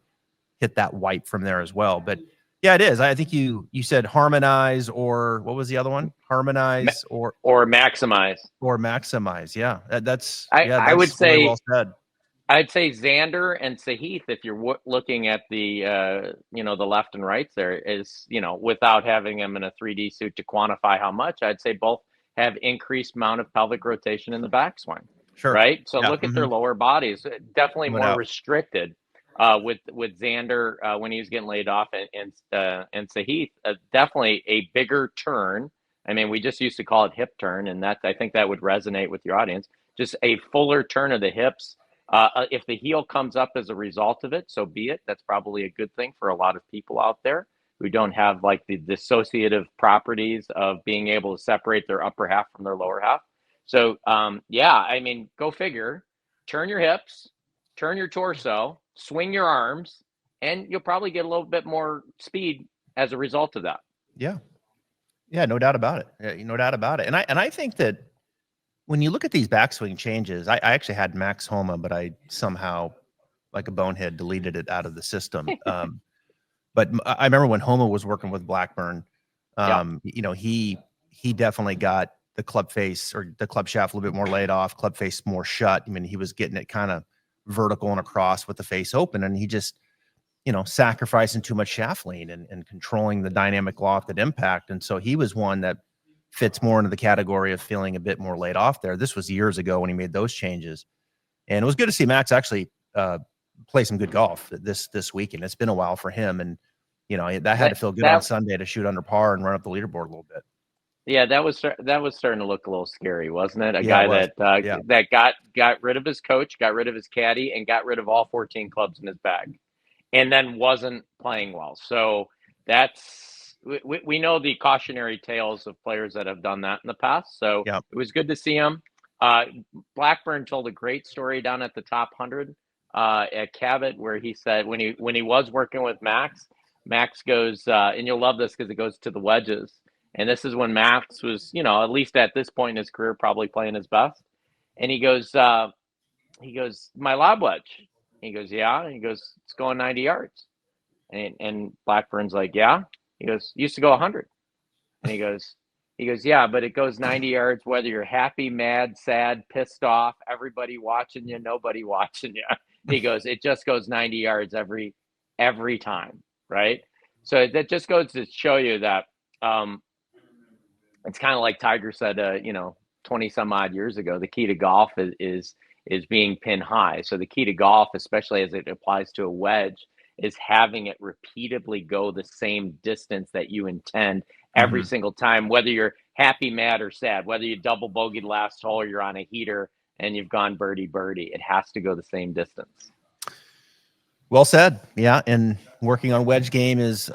hit that wipe from there as well. But yeah, it is. I think you said harmonize, or what was the other one? Harmonize or maximize. Or maximize. Yeah, that's I would say really well said. I'd say Xander and Sahith, if you're looking at the the left and rights there, is without having them in a 3D suit to quantify how much, I'd say both have increased amount of pelvic rotation in the backswing. Sure. Right. So look at their lower bodies, definitely more restricted. With Xander when he was getting laid off, and Sahith, definitely a bigger turn. I mean, we just used to call it hip turn, and I think that would resonate with your audience. Just a fuller turn of the hips. If the heel comes up as a result of it, so be it. That's probably a good thing for a lot of people out there who don't have like the dissociative properties of being able to separate their upper half from their lower half. So, I mean, go figure. Turn your hips, turn your torso, swing your arms, and you'll probably get a little bit more speed as a result of that. Yeah, no doubt about it. No doubt about it. And I think that when you look at these backswing changes, I actually had Max Homa, but I somehow, like a bonehead, deleted it out of the system. But I remember when Homa was working with Blackburn, he definitely got the club face or the club shaft a little bit more laid off, club face more shut. I mean, he was getting it kind of vertical and across with the face open, and he just, sacrificing too much shaft lean and controlling the dynamic loft at impact. And so he was one that fits more into the category of feeling a bit more laid off there. This was years ago when he made those changes. And it was good to see Max actually play some good golf this weekend. It's been a while for him. And, that had to feel good on Sunday to shoot under par and run up the leaderboard a little bit. Yeah, that was starting to look a little scary, wasn't it? A guy that got rid of his coach, got rid of his caddy, and got rid of all 14 clubs in his bag, and then wasn't playing well. So we know the cautionary tales of players that have done that in the past. So It was good to see him. Blackburn told a great story down at the top 100 at Cabot, where he said when he was working with Max goes, and you'll love this because it goes to the wedges. And this is when Max was, at least at this point in his career, probably playing his best. And he goes, my lob wedge. He goes, yeah. And he goes, it's going 90 yards. And Blackburn's like, yeah. He goes, used to go 100. And he goes, yeah, but it goes 90 yards, whether you're happy, mad, sad, pissed off, everybody watching you, nobody watching you. He goes, it just goes 90 yards every time. Right. So that just goes to show you that, it's kind of like Tiger said, 20 some odd years ago, the key to golf is being pin high. So the key to golf, especially as it applies to a wedge, is having it repeatedly go the same distance that you intend every single time, whether you're happy, mad, or sad, whether you double bogeyed last hole or you're on a heater and you've gone birdie. It has to go the same distance. Well said. Yeah, and working on wedge game is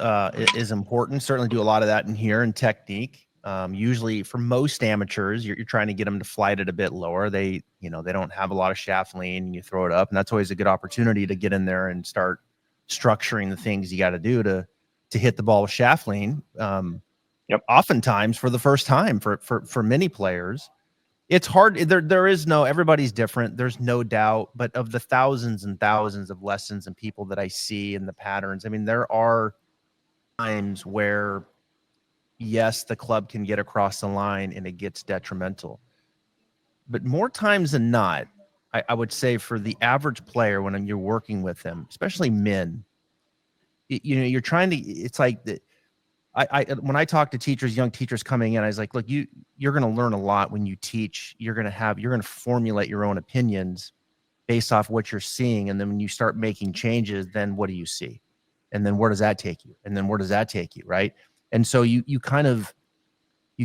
important. Certainly do a lot of that in here, and technique. Usually for most amateurs, you're trying to get them to flight it a bit lower. They don't have a lot of shaft lean, and you throw it up, and that's always a good opportunity to get in there and start structuring the things you got to do to hit the ball with shaft lean. Oftentimes for the first time for many players. It's hard. There is no, everybody's different. There's no doubt. But of the thousands and thousands of lessons and people that I see and the patterns, I mean, there are times where, yes, the club can get across the line and it gets detrimental. But more times than not, I would say for the average player, when you're working with them, especially men, you're trying to, it's like the, when I talk to teachers, young teachers coming in, I was like, look, you're going to learn a lot when you teach. You're going to formulate your own opinions based off what you're seeing. And then when you start making changes, then what do you see? And then where does that take you? And then where does that take you? Right. And so you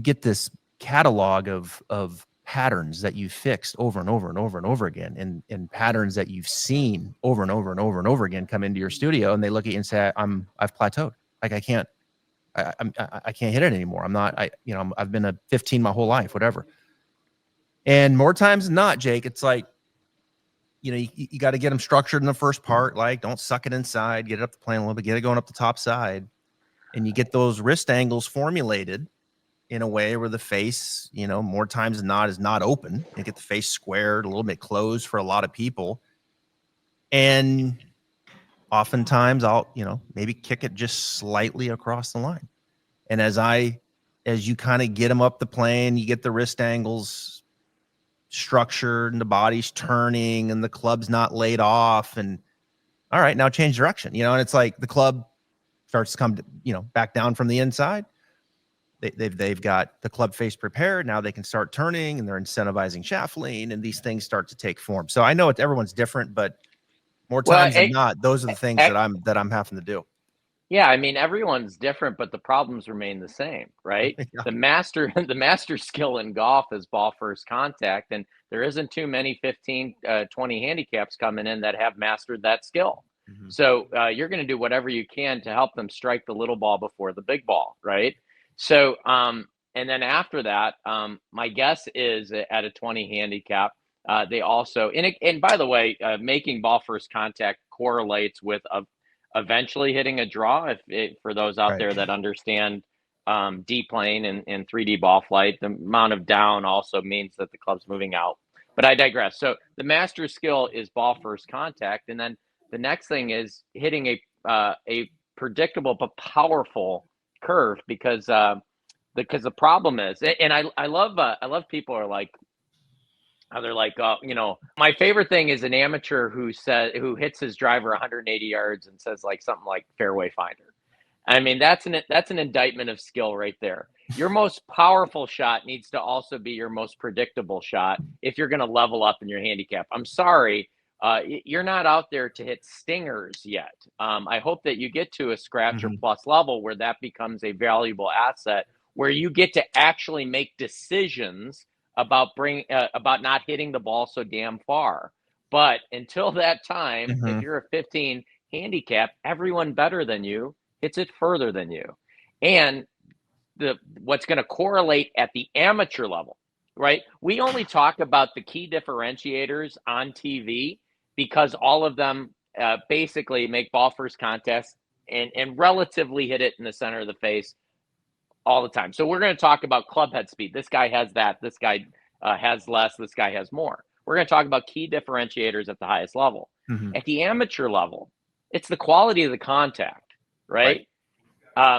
get this catalog of patterns that you fixed over and over and over and over again, and patterns that you've seen over and over and over and over again come into your studio, and they look at you and say, I've plateaued. Like I can't hit it anymore. I've been a 15 my whole life, whatever. And more times than not, Jake, it's like, you got to get them structured in the first part. Like, don't suck it inside, get it up the plane a little bit, get it going up the top side. And you get those wrist angles formulated in a way where the face, more times than not is not open. You get the face squared, a little bit closed for a lot of people. And oftentimes I'll, maybe kick it just slightly across the line. And as you kind of get them up the plane, you get the wrist angles structured and the body's turning and the club's not laid off, and all right, now change direction, and it's like the club starts to come, back down from the inside. They've got the club face prepared. Now they can start turning, and they're incentivizing shaft lean, and these things start to take form. So I know everyone's different, but more times than not, those are the things that I'm having to do. Yeah, I mean, everyone's different, but the problems remain the same, right? Yeah. The master skill in golf is ball first contact, and there isn't too many 15, 20 handicaps coming in that have mastered that skill. Mm-hmm. So you're going to do whatever you can to help them strike the little ball before the big ball, right? So, and then after that, my guess is at a 20 handicap, they also, and by the way, making ball first contact correlates with eventually hitting a draw. For those out there that understand D plane and 3D ball flight, the amount of down also means that the club's moving out. But I digress. So the master skill is ball first contact, and then the next thing is hitting a predictable but powerful curve, because the problem is, and I love people are like, they're like, my favorite thing is an amateur who hits his driver 180 yards and says like something like fairway finder. I mean, that's an indictment of skill right there. Your most powerful shot needs to also be your most predictable shot if you're going to level up in your handicap. I'm sorry, you're not out there to hit stingers yet. I hope that you get to a scratch or plus level where that becomes a valuable asset, where you get to actually make decisions about not hitting the ball so damn far. But until that time, if you're a 15 handicap, everyone better than you hits it further than you. And what's going to correlate at the amateur level, right? We only talk about the key differentiators on TV because all of them basically make ball first contests and relatively hit it in the center of the face all the time. So we're going to talk about club head speed. This guy has that. This guy has less. This guy has more. We're going to talk about key differentiators at the highest level. At the amateur level, it's the quality of the contact, right?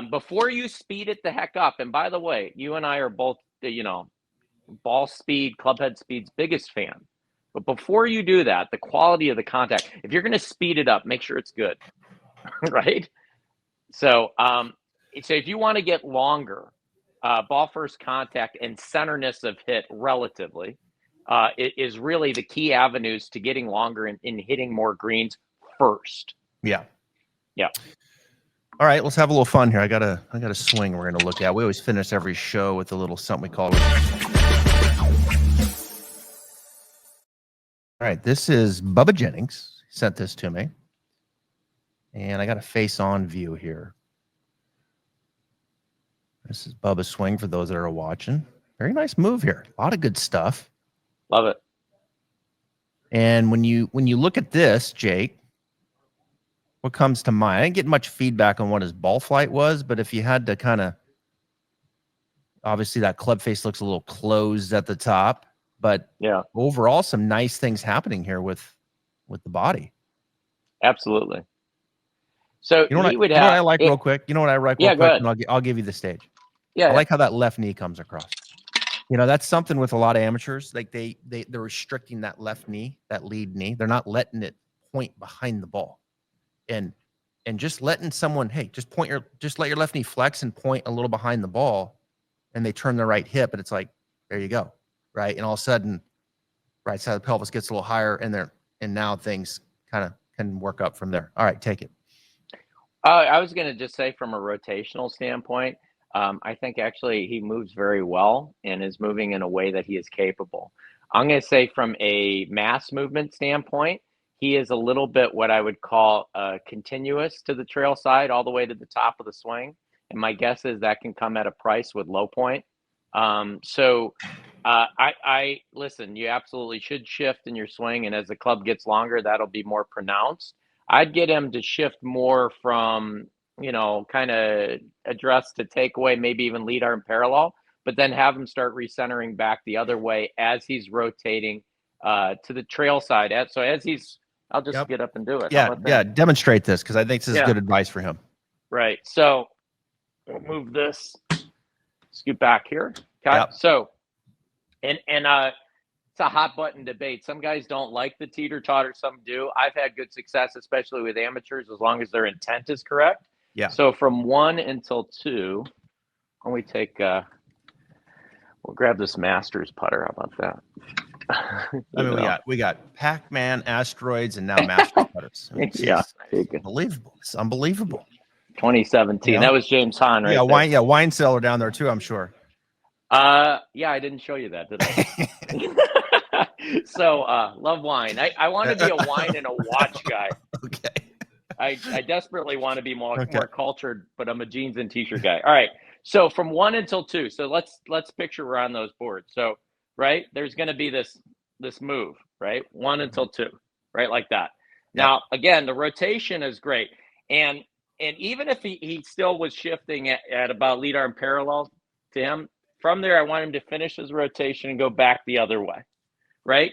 Before you speed it the heck up, and by the way, you and I are both, ball speed, club head speed's biggest fan. But before you do that, the quality of the contact, if you're going to speed it up, make sure it's good, right? So, if you want to get longer, ball first contact and centerness of hit relatively it is really the key avenues to getting longer and hitting more greens first. Yeah. Yeah. All right, let's have a little fun here. I got a swing we're going to look at. We always finish every show with a little something we call. All right, this is Bubba Jennings. He sent this to me. And I got a face-on view here. This is Bubba's swing for those that are watching. Very nice move here. A lot of good stuff. Love it. And when you look at this, Jake, what comes to mind? I didn't get much feedback on what his ball flight was, but if you had to kind of, obviously that club face looks a little closed at the top. but Yeah, overall, some nice things happening here with the body. absolutely. So You know what he would you know what have I like it, real quick? You know what I like real yeah, go quick? ahead. And I'll give you the stage. Yeah, I yeah. like how that left knee comes across. You know, that's something with a lot of amateurs. Like they're restricting that left knee, that lead knee. They're not letting it point behind the ball. And just letting someone, hey, just let your left knee flex and point a little behind the ball, and they turn their right hip, and it's like, there you go. Right. And all of a sudden, right side of the pelvis gets a little higher, and now things kind of can work up from there. All right, take it. I was going to just say from a rotational standpoint, I think actually he moves very well and is moving in a way that he is capable. I'm going to say from a mass movement standpoint, he is a little bit what I would call continuous to the trail side all the way to the top of the swing. And my guess is that can come at a price with low point. I listen, you absolutely should shift in your swing. And as the club gets longer, that'll be more pronounced. I'd get him to shift more from, kind of address to takeaway, maybe even lead arm parallel, but then have him start recentering back the other way as he's rotating to the trail side. So as he's, I'll just get up and do it. Yeah, demonstrate this because I think this is good advice for him. Right. So we'll move this, scoot back here. Okay. Yep. So, and it's a hot button debate. Some guys don't like the teeter totter. Some do. I've had good success, especially with amateurs, as long as their intent is correct. Yeah. So from 1 until 2, when we take, we'll grab this Masters putter. How about that? I mean, we got Pac-Man, asteroids, and now Masters putters. I mean, yeah. Unbelievable. It's unbelievable. 2017. Yeah. That was James Hahn, right? Yeah, wine cellar down there too, I'm sure. Yeah, I didn't show you that, did I? So, love wine. I want to be a wine and a watch guy. Okay. I desperately want to be more cultured, but I'm a jeans and t-shirt guy. All right. So from 1 until 2. So let's picture we're on those boards. So, right, there's going to be this move, right? 1 until 2, right? Like that. Now, again, the rotation is great. And even if he still was shifting at about lead arm parallel to him, from there, I want him to finish his rotation and go back the other way, right?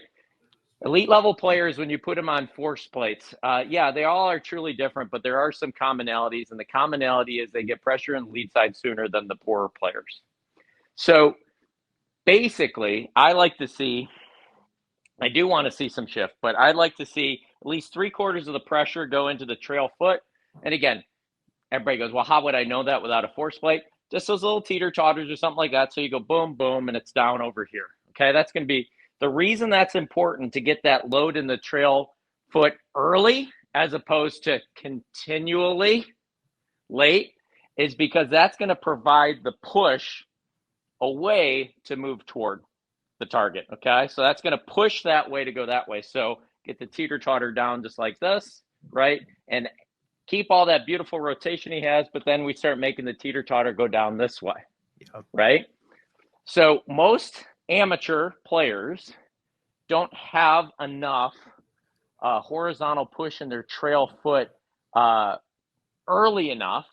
Elite level players, when you put them on force plates, they all are truly different, but there are some commonalities. And the commonality is they get pressure in the lead side sooner than the poorer players. So basically, I do want to see some shift, but I'd like to see at least 3/4 of the pressure go into the trail foot. And again, everybody goes, well, how would I know that without a force plate? Just those little teeter totters or something like that. So you go boom, boom, and it's down over here. Okay, that's going to be the reason that's important to get that load in the trail foot early as opposed to continually late is because that's going to provide the push away to move toward the target. Okay, so that's going to push that way to go that way. So get the teeter totter down just like this, right? And keep all that beautiful rotation he has, but then we start making the teeter totter go down this way, right? So most amateur players don't have enough horizontal push in their trail foot early enough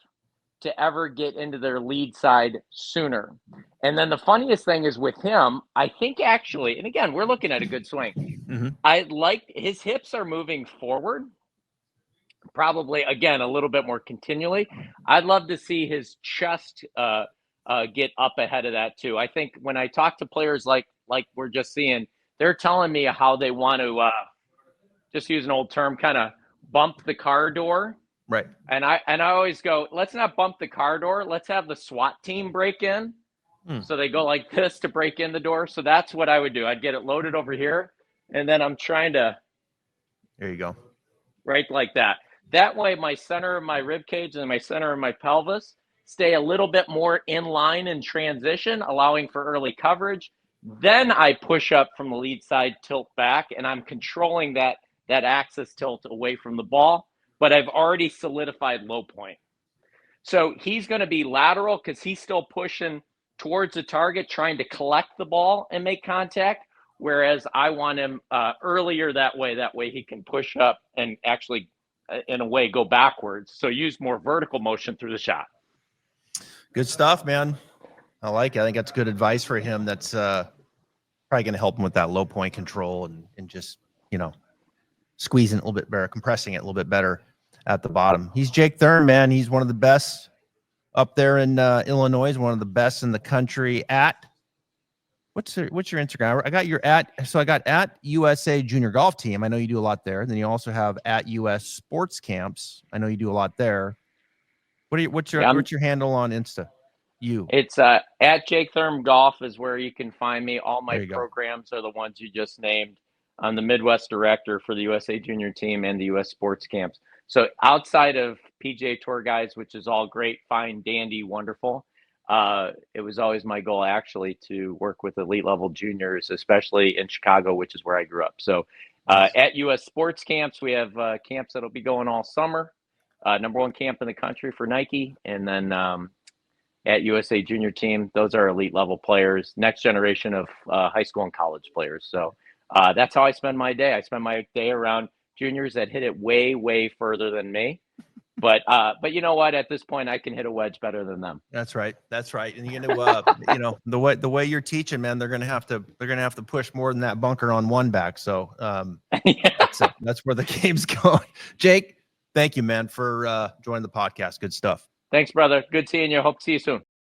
to ever get into their lead side sooner. And then the funniest thing is with him, I think actually, and again, we're looking at a good swing. Mm-hmm. I like his hips are moving forward. Probably, again, a little bit more continually. I'd love to see his chest get up ahead of that, too. I think when I talk to players like we're just seeing, they're telling me how they want to, just use an old term, kind of bump the car door. Right. And I always go, let's not bump the car door. Let's have the SWAT team break in. So they go like this to break in the door. So that's what I would do. I'd get it loaded over here. And then I'm trying to. There you go. Right like that. That way, my center of my rib cage and my center of my pelvis stay a little bit more in line in transition, allowing for early coverage. Then I push up from the lead side, tilt back, and I'm controlling that axis tilt away from the ball, but I've already solidified low point. So he's going to be lateral because he's still pushing towards the target, trying to collect the ball and make contact, whereas I want him earlier that way. That way he can push up and actually in a way go backwards, so use more vertical motion through the shot. Good stuff, man. I like it. I think that's good advice for him. That's probably going to help him with that low point control and just, squeezing it a little bit better, compressing it a little bit better at the bottom. He's Jake Thurm, man. He's one of the best up there in Illinois, one of the best in the country at what's your Instagram? I got at USA Junior Golf Team. I know you do a lot there. Then you also have at US Sports Camps. I know you do a lot there. What's your handle on Insta? It's at Jake Thurm Golf is where you can find me. All my go. programs are the ones you just named. I'm the Midwest director for the USA Junior Team and the US Sports Camps. So outside of PGA Tour guys, which is all great, fine, dandy, wonderful, it was always my goal actually to work with elite level juniors, especially in Chicago, which is where I grew up. So at US Sports Camps, we have camps that'll be going all summer. Number one camp in the country for Nike. And then at USA Junior Team, those are elite level players, next generation of high school and college players. So that's how I spend my day. I spend my day around juniors that hit it way, way further than me. But you know what? At this point, I can hit a wedge better than them. That's right. And the way you're teaching, man, they're gonna have to push more than that bunker on one back. So that's where the game's going. Jake, thank you, man, for joining the podcast. Good stuff. Thanks, brother. Good seeing you. Hope to see you soon.